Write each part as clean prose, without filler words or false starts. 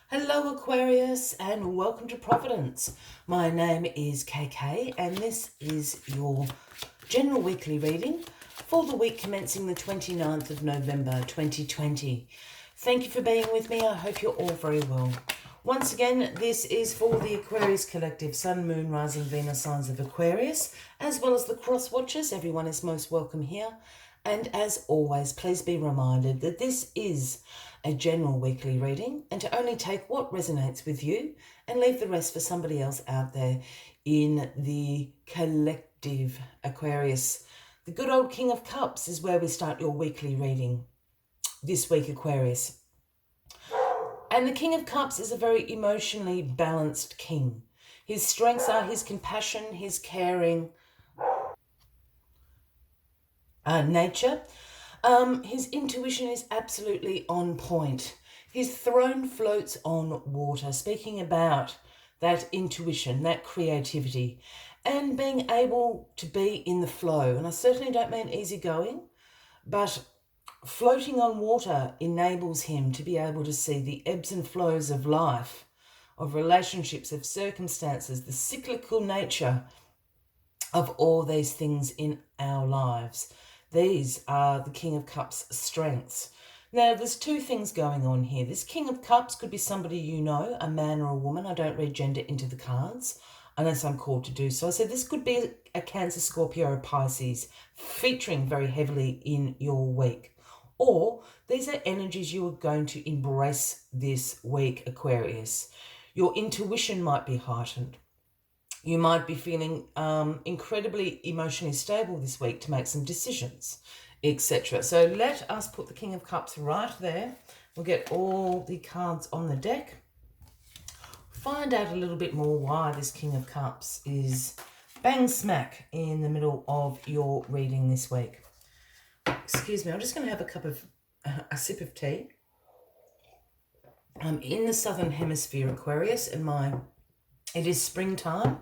Hello Aquarius and welcome to Providence. My name is KK and this is your general weekly reading for the week commencing the 29th of November 2020. Thank you for being with me. I hope you're all very well. Once again, this is for the Aquarius Collective, Sun, Moon, Rising, Venus signs of Aquarius, as well as the cross watchers. Everyone is most welcome here. And as always, please be reminded that this is a general weekly reading and to only take what resonates with you and leave the rest for somebody else out there in the collective Aquarius. The good old King of Cups is where we start your weekly reading this week, Aquarius. And the King of Cups is a very emotionally balanced king. His strengths are his compassion, his caring nature. His intuition is absolutely on point. His throne floats on water, speaking about that intuition, that creativity, and being able to be in the flow. And I certainly don't mean easygoing, but floating on water enables him to be able to see the ebbs and flows of life, of relationships, of circumstances, the cyclical nature of all these things in our lives. These are the King of Cups' strengths. Now, there's two things going on here. This King of Cups could be somebody you know, a man or a woman. I don't read gender into the cards unless I'm called to do so. So this could be a Cancer, Scorpio, or Pisces featuring very heavily in your week. Or these are energies you are going to embrace this week, Aquarius. Your intuition might be heightened. You might be feeling incredibly emotionally stable this week to make some decisions, etc. So let us put the King of Cups right there. We'll get all the cards on the deck. Find out a little bit more why this King of Cups is bang smack in the middle of your reading this week. Excuse me, I'm just going to have a sip of tea. I'm in the Southern Hemisphere, Aquarius, and it is springtime.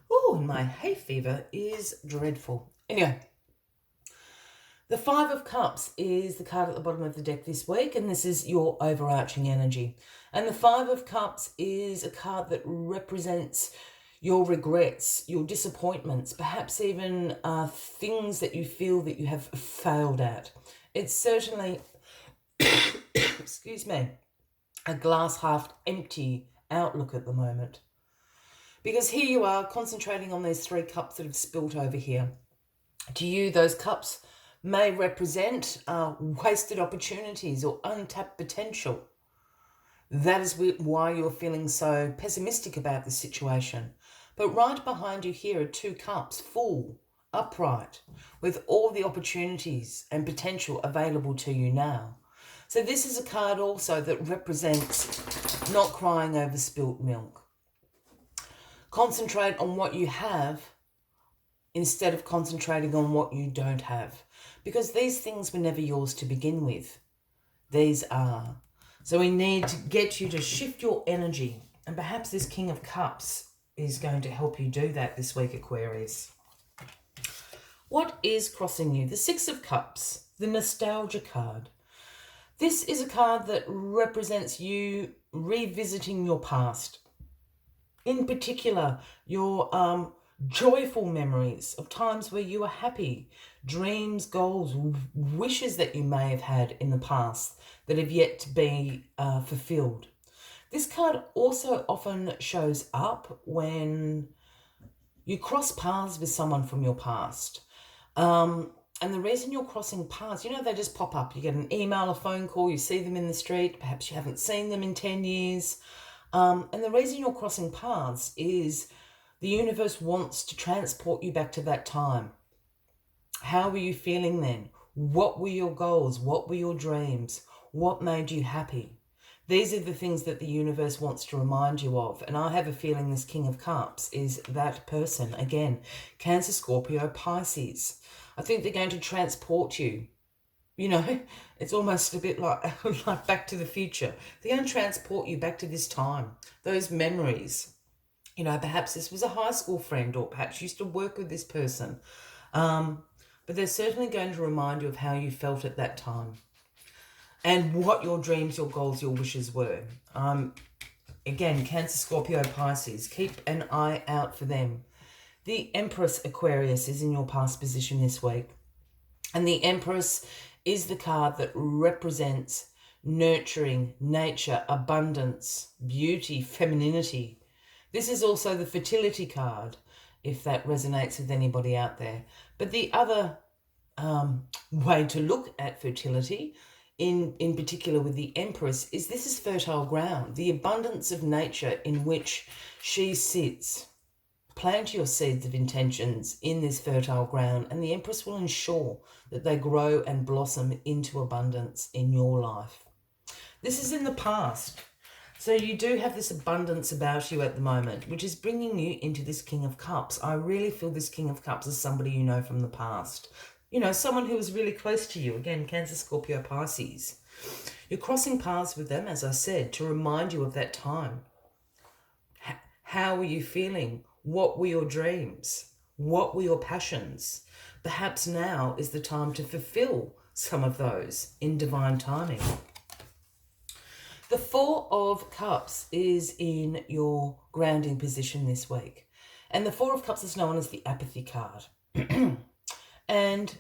Oh, and my hay fever is dreadful. Anyway, the Five of Cups is the card at the bottom of the deck this week, and this is your overarching energy. And the Five of Cups is a card that represents your regrets, your disappointments, perhaps even things that you feel that you have failed at. It's certainly, excuse me, a glass half empty outlook at the moment. Because here you are concentrating on these three cups that have spilt over here. To you, those cups may represent wasted opportunities or untapped potential. That is why you're feeling so pessimistic about the situation. But right behind you here are two cups, full, upright, with all the opportunities and potential available to you now. So this is a card also that represents not crying over spilt milk. Concentrate on what you have instead of concentrating on what you don't have. Because these things were never yours to begin with. These are. So we need to get you to shift your energy. And perhaps this King of Cups is going to help you do that this week, Aquarius. What is crossing you? The Six of Cups, the nostalgia card. This is a card that represents you revisiting your past. In particular, your joyful memories of times where you were happy, dreams, goals, wishes that you may have had in the past that have yet to be fulfilled. This card also often shows up when you cross paths with someone from your past. And the reason you're crossing paths, they just pop up. You get an email, a phone call, you see them in the street, perhaps you haven't seen them in 10 years. And the reason you're crossing paths is the universe wants to transport you back to that time. How were you feeling then? What were your goals? What were your dreams? What made you happy? These are the things that the universe wants to remind you of. And I have a feeling this King of Cups is that person. Again, Cancer, Scorpio, Pisces. I think they're going to transport you. It's almost a bit like Back to the Future. They're going to transport you back to this time, those memories. Perhaps this was a high school friend, or perhaps you used to work with this person. But they're certainly going to remind you of how you felt at that time and what your dreams, your goals, your wishes were. Again, Cancer, Scorpio, Pisces. Keep an eye out for them. The Empress Aquarius is in your past position this week. And the Empress is the card that represents nurturing, nature, abundance, beauty, femininity. This is also the fertility card, if that resonates with anybody out there. But the other way to look at fertility, in particular with the Empress, is this is fertile ground, the abundance of nature in which she sits. Plant your seeds of intentions in this fertile ground, and the Empress will ensure that they grow and blossom into abundance in your life. This is in the past. So you do have this abundance about you at the moment, which is bringing you into this King of Cups. I really feel this King of Cups is somebody you know from the past. You know, someone who was really close to you. Again, Cancer, Scorpio, Pisces. You're crossing paths with them, as I said, to remind you of that time. How were you feeling? What were your dreams? What were your passions? Perhaps now is the time to fulfill some of those in divine timing. The Four of Cups is in your grounding position this week. And the Four of Cups is known as the apathy card. And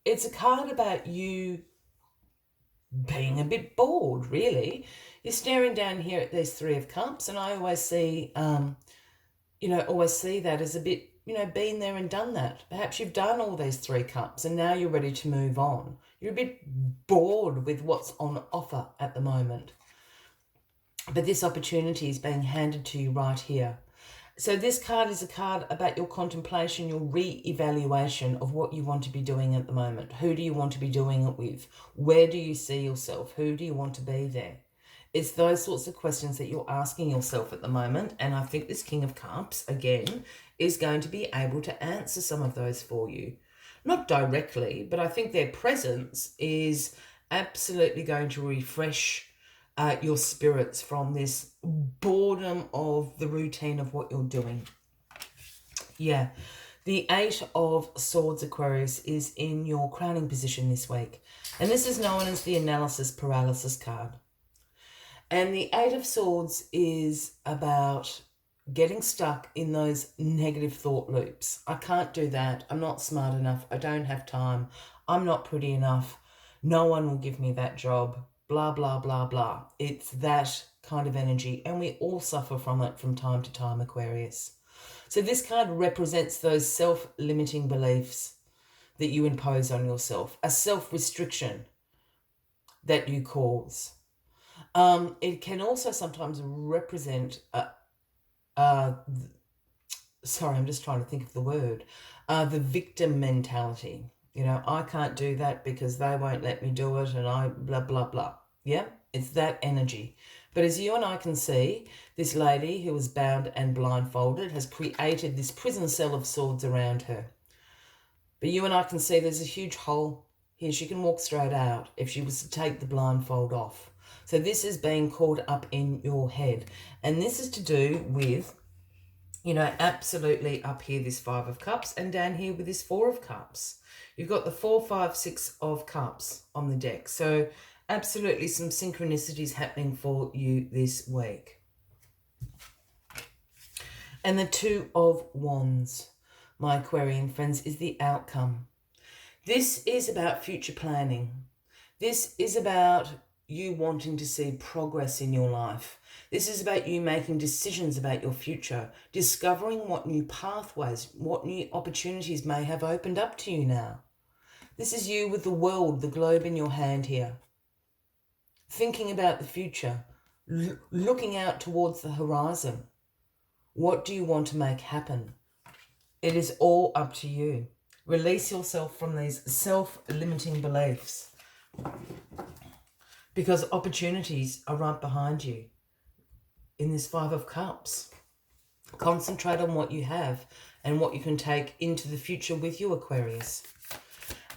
it's a card about you being a bit bored, really. You're staring down here at these Three of Cups, and I always see, always see that as a bit, been there and done that. Perhaps you've done all these Three Cups and now you're ready to move on. You're a bit bored with what's on offer at the moment. But this opportunity is being handed to you right here. So this card is a card about your contemplation, your re-evaluation of what you want to be doing at the moment. Who do you want to be doing it with? Where do you see yourself? Who do you want to be there? It's those sorts of questions that you're asking yourself at the moment. And I think this King of Cups, again, is going to be able to answer some of those for you. Not directly, but I think their presence is absolutely going to refresh your spirits from this boredom of the routine of what you're doing. Yeah, the Eight of Swords, Aquarius, is in your crowning position this week. And this is known as the analysis paralysis card. And the Eight of Swords is about getting stuck in those negative thought loops. I can't do that. I'm not smart enough. I don't have time. I'm not pretty enough. No one will give me that job. Blah, blah, blah, blah. It's that kind of energy. And we all suffer from it from time to time, Aquarius. So this card represents those self-limiting beliefs that you impose on yourself. A self-restriction that you cause. It can also sometimes represent sorry, I'm just trying to think of the word. The victim mentality. I can't do that because they won't let me do it and I blah, blah, blah. Yeah, it's that energy. But as you and I can see, this lady who was bound and blindfolded has created this prison cell of swords around her. But you and I can see there's a huge hole here. She can walk straight out if she was to take the blindfold off. So this is being caught up in your head. And this is to do with, absolutely up here, this Five of Cups, and down here with this Four of Cups. You've got the 4, 5, 6 of Cups on the deck. So absolutely some synchronicities happening for you this week. And the Two of Wands, my Aquarian friends, is the outcome. This is about future planning. This is about you wanting to see progress in your life. This is about you making decisions about your future, discovering what new pathways, what new opportunities may have opened up to you now. This is you with the world, the globe in your hand here. Thinking about the future, looking out towards the horizon. What do you want to make happen? It is all up to you. Release yourself from these self-limiting beliefs, because opportunities are right behind you in this Five of Cups. Concentrate on what you have and what you can take into the future with you, Aquarius.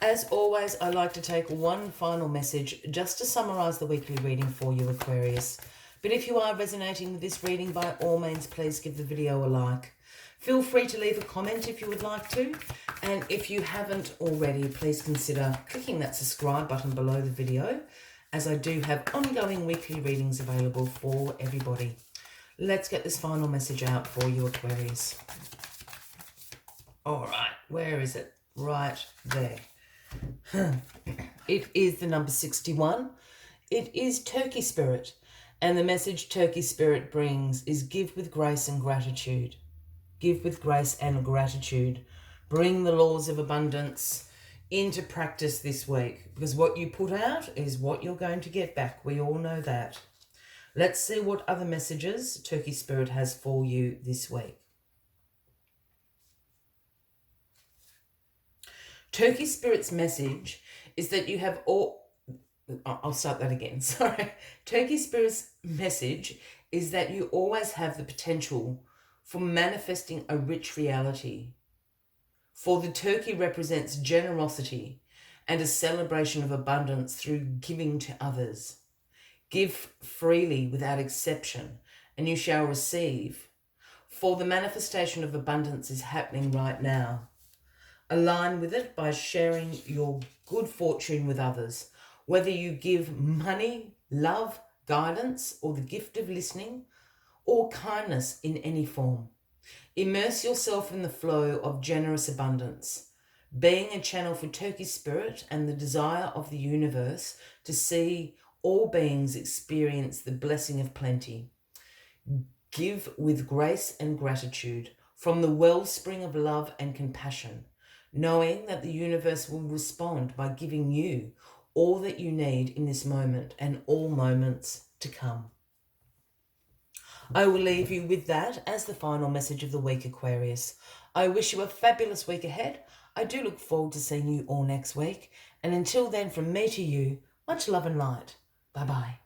As always, I like to take one final message just to summarize the weekly reading for you, Aquarius. But if you are resonating with this reading, by all means, please give the video a like. Feel free to leave a comment if you would like to. And if you haven't already, please consider clicking that subscribe button below the video as I do have ongoing weekly readings available for everybody. Let's get this final message out for you, Aquarius. All right, where is it? Right there. It is the number 61. It is Turkey Spirit. And the message Turkey Spirit brings is give with grace and gratitude. Give with grace and gratitude. Bring the laws of abundance into practice this week, because what you put out is what you're going to get back. We all know that. Let's see what other messages Turkey Spirit has for you this week. Turkey Spirit's message is that you have all... I'll start that again, sorry. Turkey Spirit's message is that you always have the potential for manifesting a rich reality. For the turkey represents generosity and a celebration of abundance through giving to others. Give freely without exception, and you shall receive. For the manifestation of abundance is happening right now. Align with it by sharing your good fortune with others, whether you give money, love, guidance, or the gift of listening, or kindness in any form. Immerse yourself in the flow of generous abundance, being a channel for Turkey Spirit and the desire of the universe to see all beings experience the blessing of plenty. Give with grace and gratitude from the wellspring of love and compassion, knowing that the universe will respond by giving you all that you need in this moment and all moments to come. I will leave you with that as the final message of the week, Aquarius. I wish you a fabulous week ahead. I do look forward to seeing you all next week. And until then, from me to you, much love and light. Bye-bye.